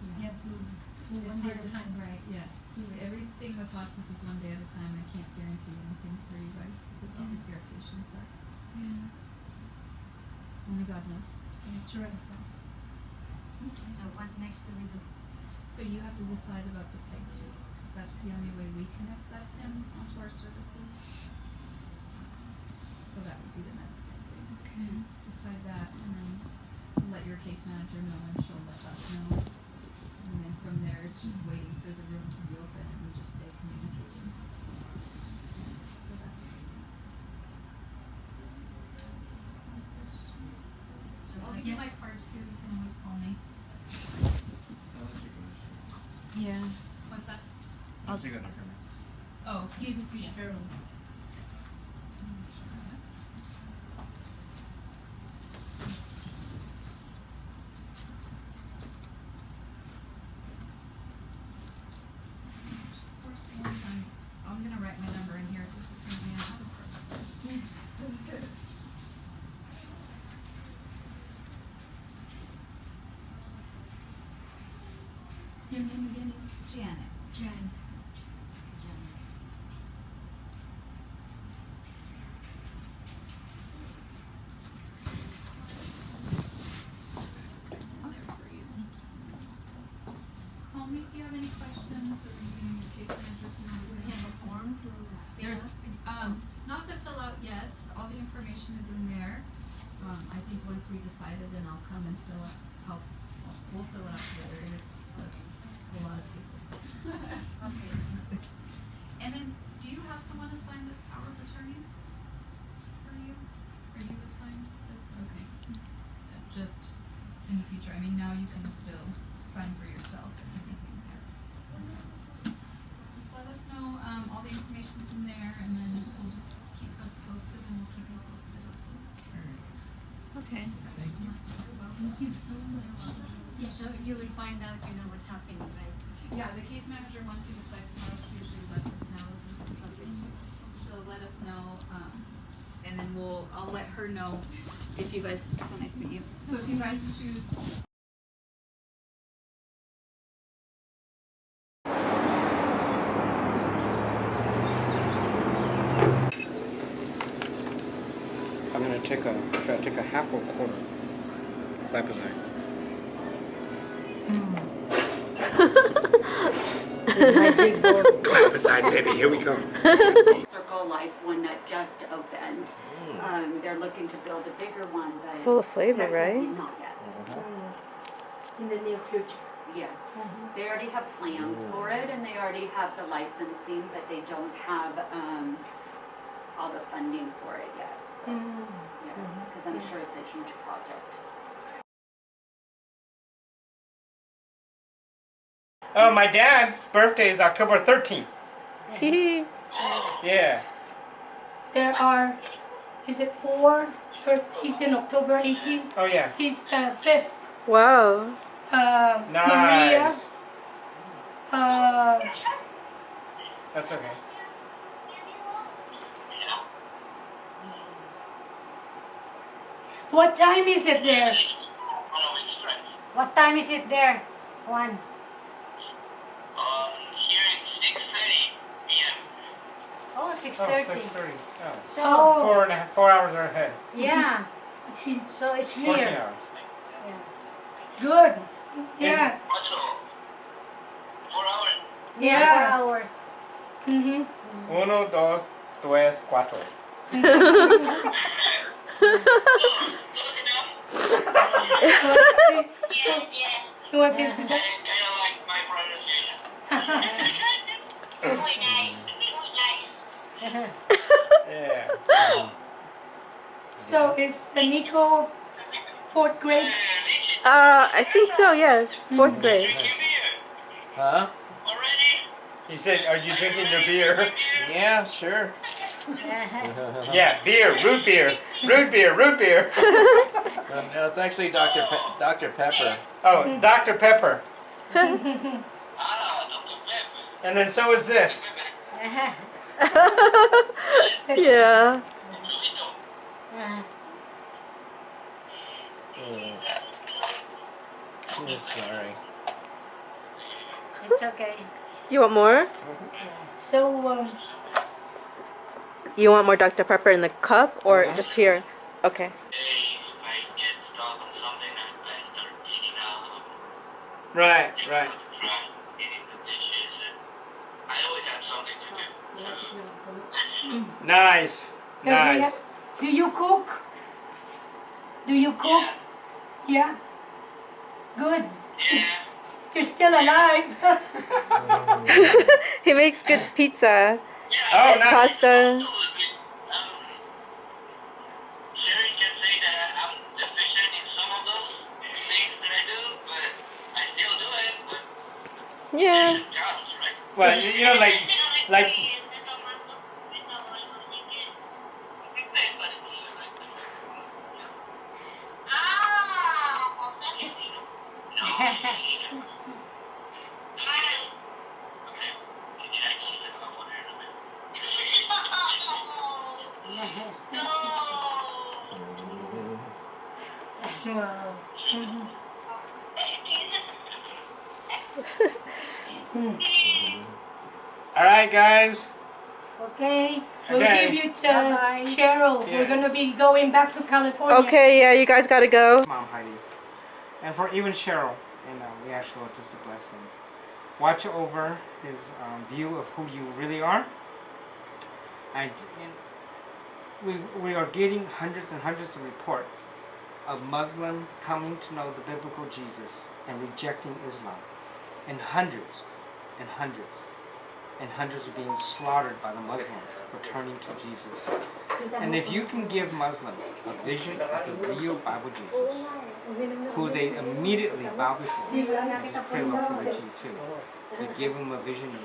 You have to do one day at a time. Right, yes. Everything with hospice is one day at a time. I can't guarantee anything for you guys because obviously our patients are. Only God knows. That's right. So what next do we do? So you have to decide about the peg too. That's the only way we can accept him onto our services. So that would be the next thing. To decide that and then let your case manager know and she'll let us know. And then from there it's just waiting for the room to be open and we just stay communicating. For that. I'll give you my card too, you can always call me. Yeah. What's that? I'll take that Dr. Oh, Give it to Cheryl. I'm gonna write my number in here because apparently I have a card. Oops. Your name again is Janet. Jan. There for you. Call me if you have any questions or you need your case manager to know. We have a form to There's not to fill out yet. All the information is in there. I think once we decide it, then I'll come and we'll fill it out together. It is a lot of people. Okay. And then, do you have someone assigned this power of attorney for you? Are you assigned this? Okay. Just in the future. I mean, now you can still sign for yourself and everything there. Just let us know. All the information's in there, and then we'll just keep us posted, and we'll keep you posted as well. Okay. Thank you. Thank you so much. Yeah, so you will find out, what's happening, right? Yeah, the case manager, once you decide tomorrow, she usually lets us know. She'll let us know, and then I'll let her know if you guys, so nice to meet you. So if you guys choose. I'm gonna take a half or quarter. Lapizite. My big board. Lapizite, baby, here we come. Circle Life one that just opened. They're looking to build a bigger one, but Full of flavor, technically right? not yet. In the near future. Yeah, they already have plans for it, and they already have the licensing, but they don't have all the funding for it yet. So, because I'm sure it's a huge project. Oh, my dad's birthday is October 13th. Yeah. There are, is it 4 birthdays in October 18th? Oh, yeah. He's the 5th. Wow. Maria. Nice. That's okay. What time is it there? What time is it there? Juan? Here at 6:30 p.m. Oh, Oh, 6:30. 6:30. Oh. So, 4 hours are ahead. yeah. 14. So it's 14 near. hours. Yeah. Good. Yeah. 4 hours. Yeah. 4 hours. Mm-hmm. 1, 2, 3, 4. What is that? Yeah. So is Nico 4th grade? I think so. Yes, 4th grade. Huh? He said, "Are you drinking your beer?" Yeah, sure. Yeah, beer, root beer, root beer, root beer. No, it's actually Dr. Pepper. Oh, Dr. Pepper. And then so is this. Yeah. Sorry. It's okay. Do you want more? So, You want more Dr. Pepper in the cup or just here? Okay. Right, right. Nice, nice. do you cook? Do you cook? Yeah. Good. You're still alive. He makes good pizza, Oh, nice. pasta. Sherry can say that I'm deficient in some of those things that I do, but I still do it. But Yeah. counts, right? Well, you know, like. All right, guys. Okay. We'll Okay. give you to Cheryl. Yeah. We're going to be going back to California. Okay, yeah, you guys gotta go. Mom Heidi, and for even Cheryl, and we ask Lord just to bless him. Watch over his view of who you really are. And we are getting hundreds and hundreds of reports of Muslim coming to know the biblical Jesus and rejecting Islam, and hundreds and hundreds and hundreds are being slaughtered by the Muslims for turning to Jesus. And if you can give Muslims a vision of the real Bible Jesus, who they immediately bow before, I just pray, Lord, for Richie too. You give them a vision of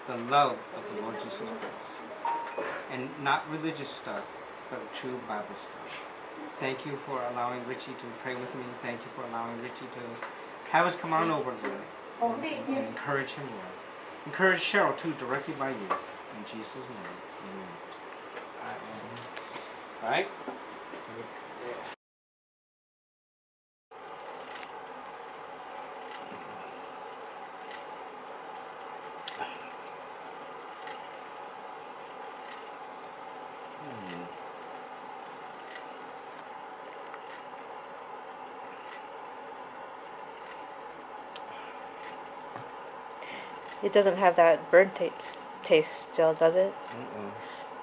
the love of the Lord Jesus Christ. And not religious stuff, but true Bible stuff. Thank you for allowing Richie to pray with me. Thank you for allowing Richie to have us come on over, Lord, and encourage him, Lord. Encourage Cheryl, too, directly by you. In Jesus' name, amen. Right? It doesn't have that burnt taste still, does it?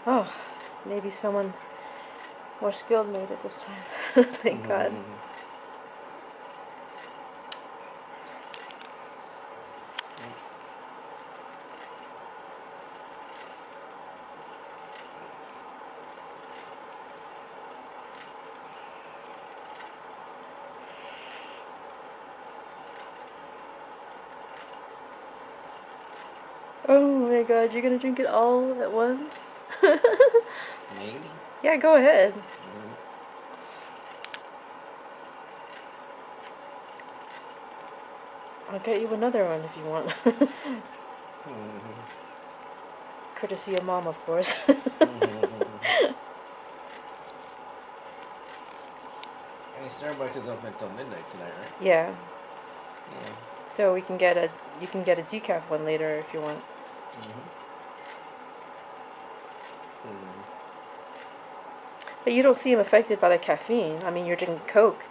Oh, maybe someone more skilled made it this time. Thank God. Oh my God, you're gonna drink it all at once? Maybe. Yeah, go ahead. I'll get you another one if you want. Courtesy of Mom, of course. I mean, Starbucks is open until midnight tonight, right? Yeah. Yeah. So you can get a decaf one later if you want. But you don't seem affected by the caffeine. I mean, you're drinking Coke,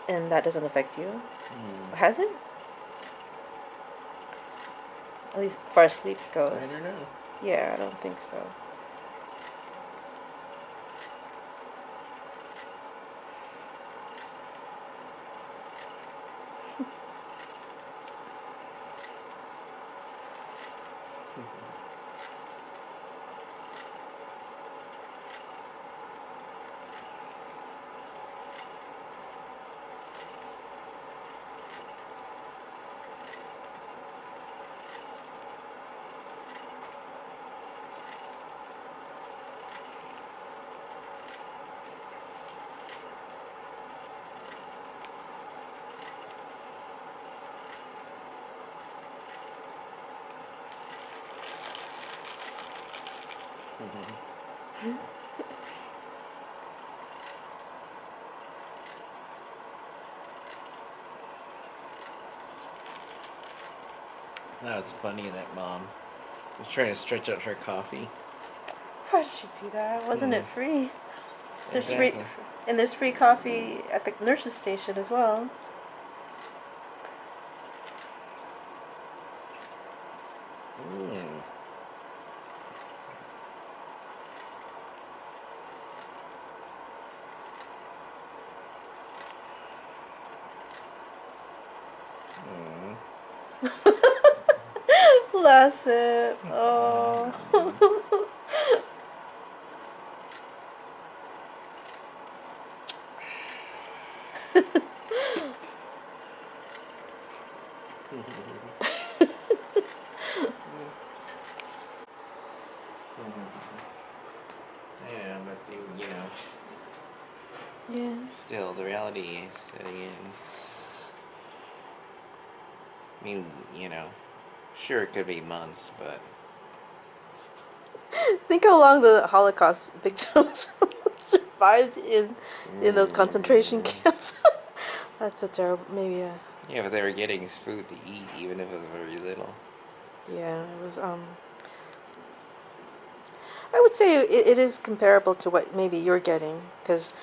and that doesn't affect you. Has it? At least as far as sleep goes. I don't know. Yeah, I don't think so. That was funny. That mom was trying to stretch out her coffee. Why did she do that? Wasn't it free? There's Exactly. and there's free coffee at the nurse's station as well. Mm. Bless it. Oh. Yeah, but you know, Yeah. still the reality is setting in. I mean, you know, sure it could be months, but Think how long the Holocaust victims survived in those concentration camps. That's a terrible. Maybe yeah, but they were getting food to eat, even if it was very little. yeah. It was I would say it is comparable to what maybe you're getting, because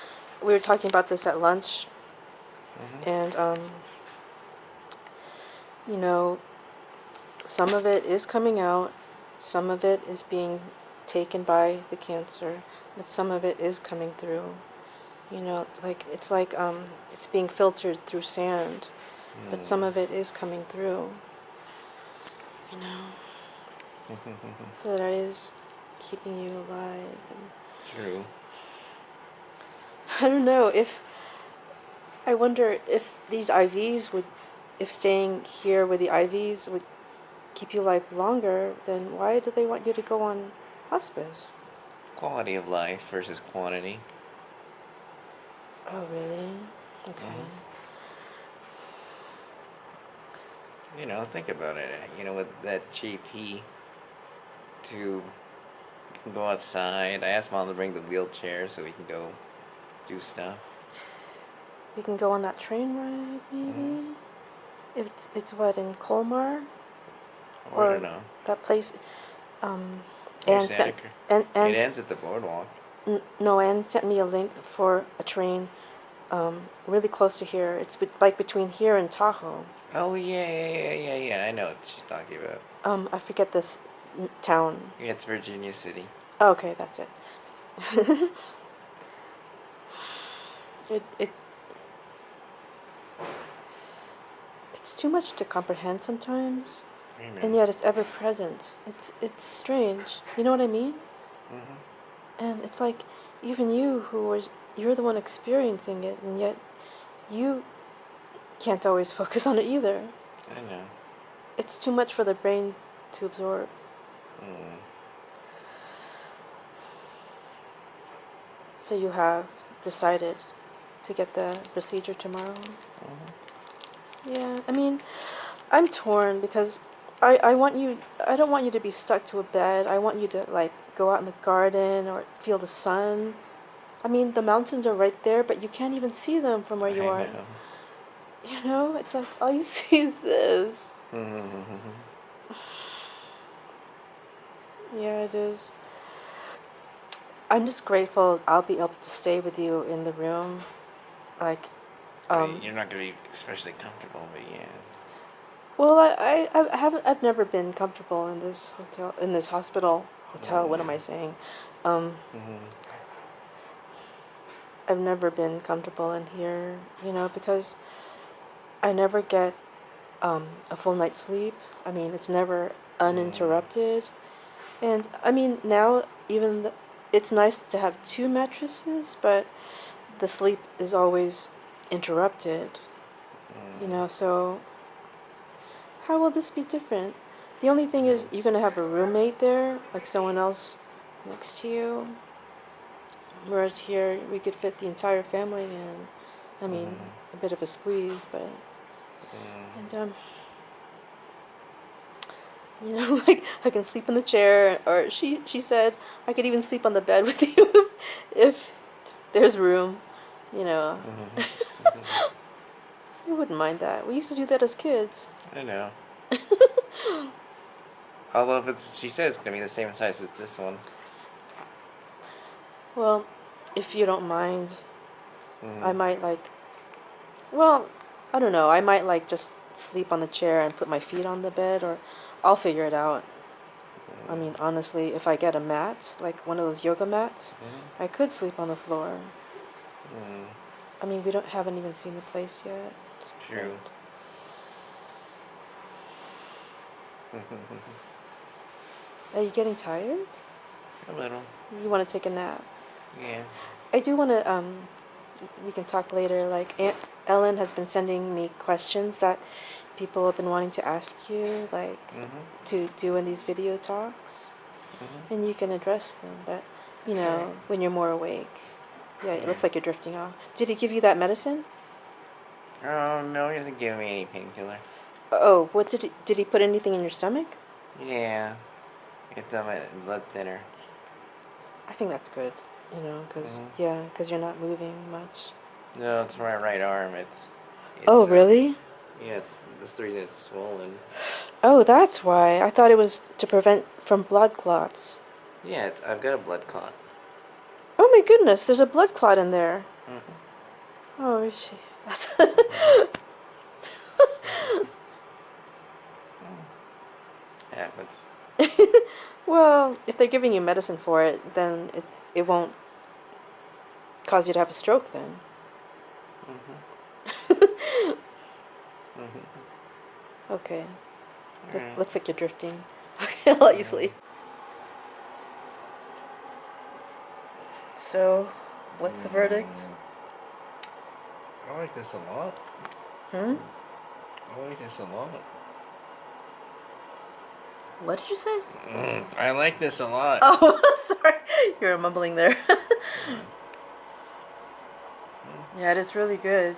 we were talking about this at lunch, and you know, some of it is coming out, some of it is being taken by the cancer, but some of it is coming through. You know, like it's being filtered through sand, but some of it is coming through. You know, so that is keeping you alive. True. I don't know if I wonder if these IVs would, if staying here with the IVs would keep you alive longer, then why do they want you to go on hospice? Quality of life versus quantity. Oh, really? Okay. You know, think about it. You know, with that GP tube, you can go outside. I asked Mom to bring the wheelchair so we can go do stuff. We can go on that train ride, maybe? It's what, in Colmar? Oh, I don't know. That place, There's Anne sent, It Anne, ends at the boardwalk. no, Anne sent me a link for a train really close to here. It's like between here and Tahoe. Oh, yeah. I know what she's talking about. I forget this town. Yeah, it's Virginia City. Oh, okay, that's it. It's too much to comprehend sometimes, and yet it's ever present. It's strange. You know what I mean? And it's like even you're the one experiencing it, and yet you can't always focus on it either. I know. It's too much for the brain to absorb. So you have decided to get the procedure tomorrow? Yeah, I mean, I'm torn because I don't want you to be stuck to a bed. I want you to like go out in the garden or feel the sun. I mean, the mountains are right there, but you can't even see them from where you are. Know. You know, it's like all you see is this. Yeah, it is. I'm just grateful I'll be able to stay with you in the room. Like, You're not gonna be especially comfortable, but yeah. well, I've never been comfortable in this hotel, in this hospital. What am I saying? I've never been comfortable in here, you know, because I never get a full night's sleep. I mean, it's never uninterrupted. And I mean, now it's nice to have two mattresses, but the sleep is always interrupted. You know, so how will this be different? The only thing is you're going to have a roommate there, like someone else next to you. Whereas here, we could fit the entire family in. I mean, a bit of a squeeze, but... And, You know, like I can sleep in the chair, or she said I could even sleep on the bed with you if there's room. You know, you wouldn't mind that. We used to do that as kids. I know. Although if it's, she said it's gonna be the same size as this one. Well, if you don't mind, I might like. Well, I don't know. I might like just sleep on the chair and put my feet on the bed, or I'll figure it out. I mean, honestly, if I get a mat, like one of those yoga mats, I could sleep on the floor. I mean, we haven't even seen the place yet. True. Are you getting tired? A little. You want to take a nap? Yeah. I do want to, we can talk later, like, Aunt Ellen has been sending me questions that people have been wanting to ask you, like, to do in these video talks, and you can address them, but, you know, when you're more awake. Yeah, it looks like you're drifting off. Did he give you that medicine? Oh, no, he hasn't given me any painkiller. Oh, what did he put anything in your stomach? Yeah. It's on my blood thinner. I think that's good, you know, because, yeah, because you're not moving much. No, it's my right arm. It's oh, really? Yeah, it's the reason it's swollen. Oh, that's why. I thought it was to prevent from blood clots. Yeah, I've got a blood clot. Oh my goodness, there's a blood clot in there. Oh, is she? That's happens. well, if they're giving you medicine for it, then it won't cause you to have a stroke then. Okay. Looks like you're drifting. Okay, I'll let you sleep. So, what's the verdict? I like this a lot. I like this a lot. What did you say? I like this a lot. Oh, sorry. You were mumbling there. Yeah, it is really good.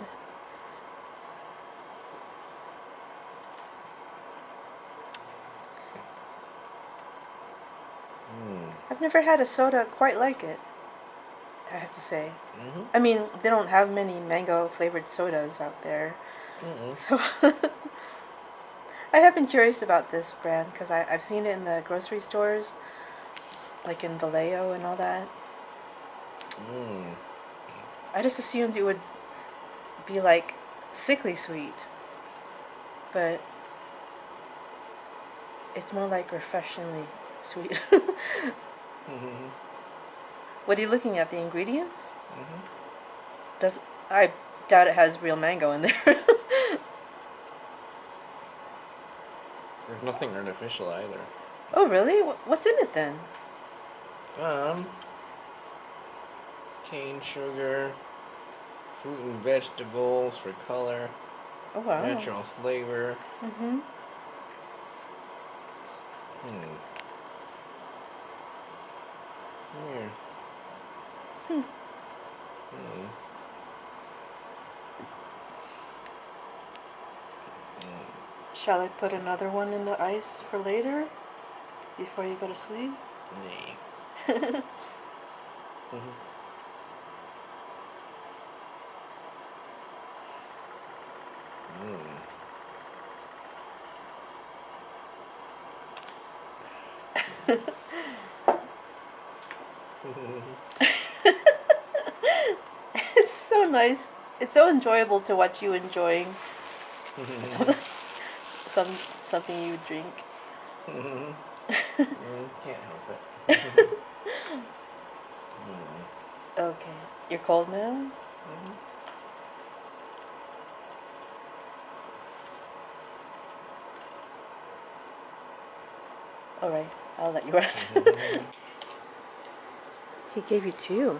I've never had a soda quite like it, I have to say. I mean, they don't have many mango flavored sodas out there. So I have been curious about this brand because I've seen it in the grocery stores, like in Vallejo and all that. I just assumed it would be like sickly sweet, but it's more like refreshingly sweet. What are you looking at? The ingredients? I doubt it has real mango in there. There's nothing artificial either. Oh, really? What's in it then? Cane sugar, fruit and vegetables for color. Oh, wow. Natural flavor. Here. Shall I put another one in the ice for later? Before you go to sleep? Nee. It's so nice. It's so enjoyable to watch you enjoying something you drink. Can't help it. Okay. You're cold now? Alright, I'll let you rest. He gave you 2.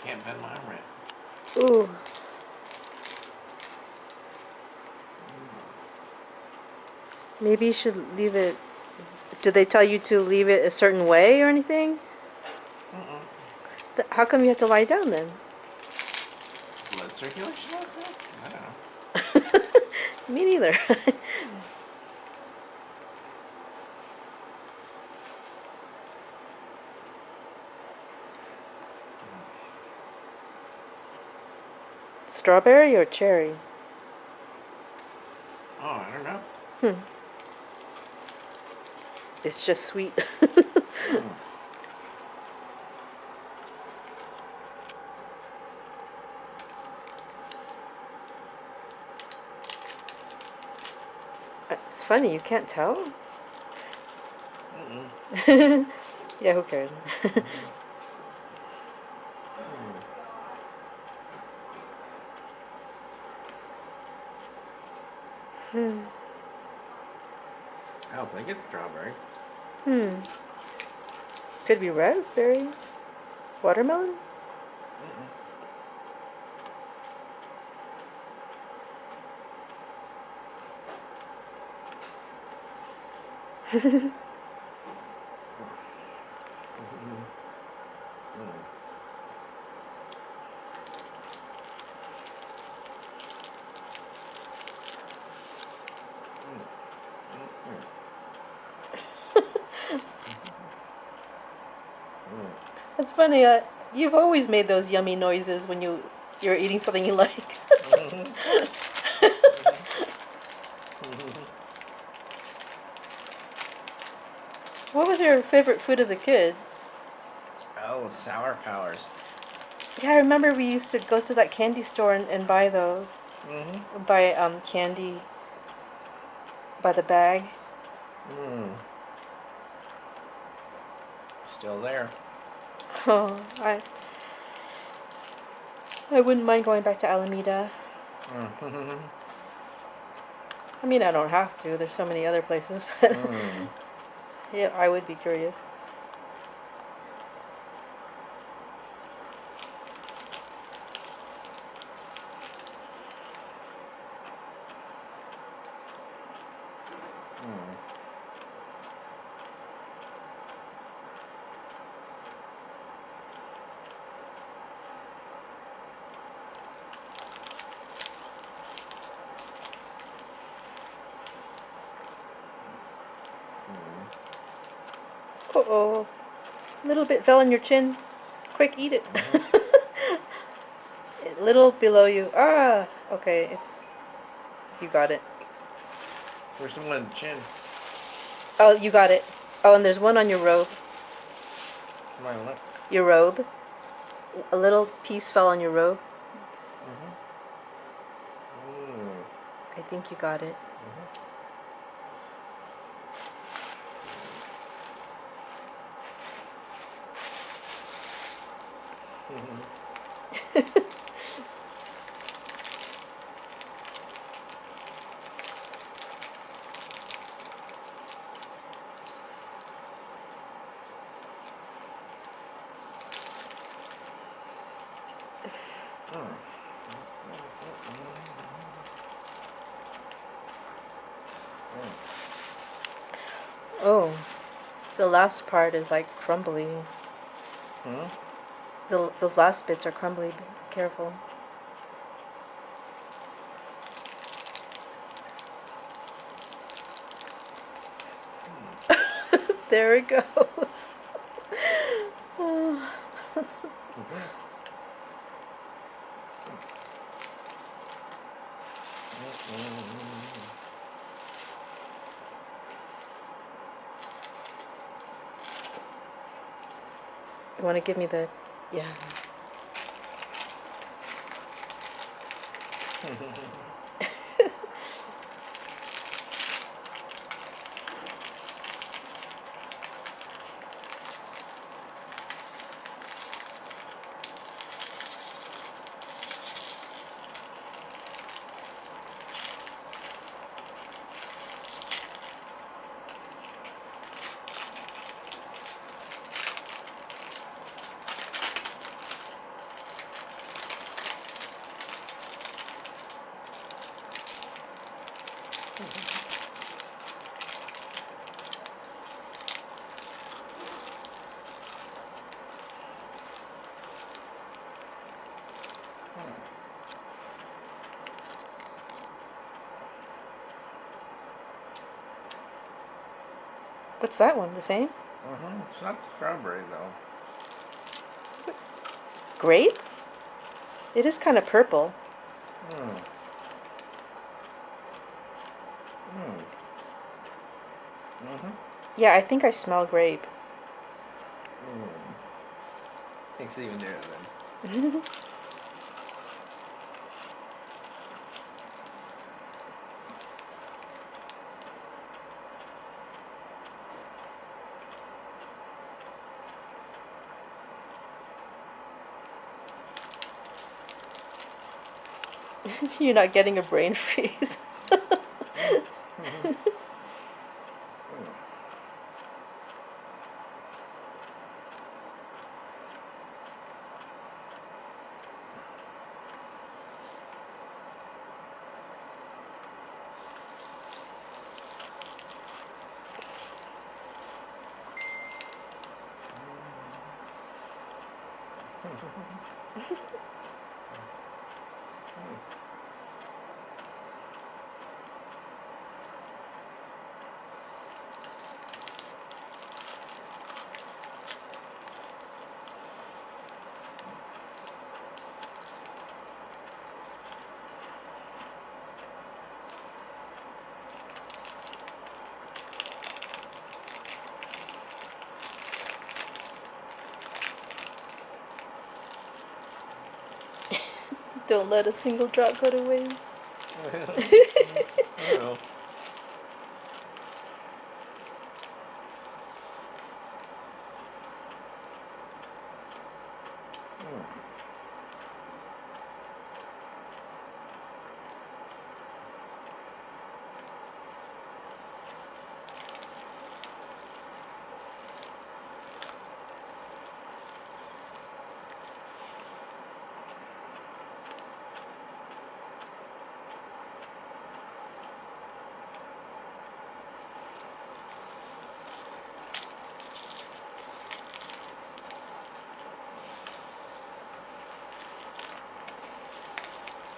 Can't bend my arm right. Ooh. Maybe you should leave it. Do they tell you to leave it a certain way or anything? How come you have to lie down then? Blood circulation was that? I don't know. Me neither. Strawberry or cherry? Oh, I don't know. It's just sweet. It's funny, you can't tell? Yeah, who cares? I don't think it's strawberry. Could be raspberry. Watermelon? It's funny, you've always made those yummy noises when you're eating something you like. What was your favorite food as a kid? Oh, sour powers. Yeah, I remember we used to go to that candy store and buy those. Buy candy by the bag. Still there. Oh, I wouldn't mind going back to Alameda. I mean, I don't have to. There's so many other places, but yeah, I would be curious. Uh-oh. A little bit fell on your chin. Quick, eat it. A little below you. Ah, okay, you got it. Where's the one on the chin? Oh, you got it. Oh, and there's one on your robe. My what? Your robe. A little piece fell on your robe. I think you got it. Oh, the last part is like crumbly. Those last bits are crumbly. Be careful. There it goes. You want to give me the... Yeah. What's that one? The same? It's not strawberry though. Grape? It is kind of purple. Yeah, I think I smell grape. It's even there then. You're not getting a brain freeze. Don't let a single drop go to waste. Well.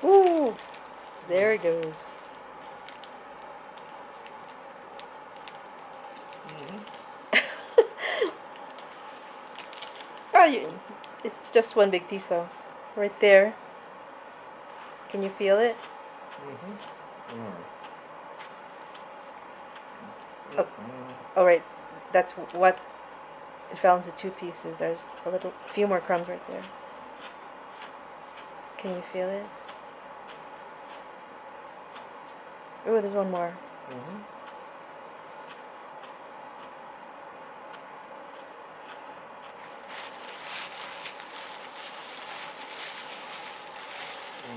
Ooh, there it goes. It's just one big piece though, right there. Can you feel it? Oh, right. That's what it fell into two pieces. There's a few more crumbs right there. Can you feel it? Oh, there's one more.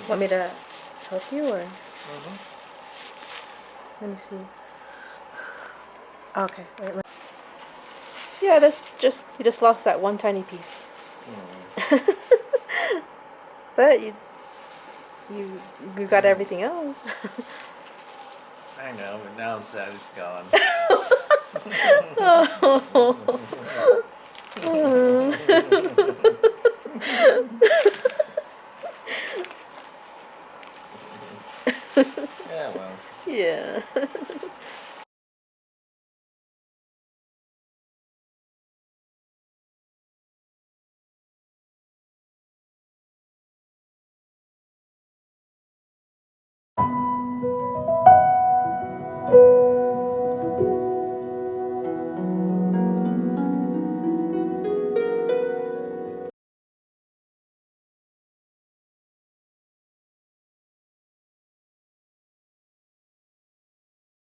Want me to help you or? Let me see. Okay. Wait, yeah, that's just you just lost that one tiny piece. But you got everything else. I know, but now I'm sad it's gone. Yeah, well. Yeah.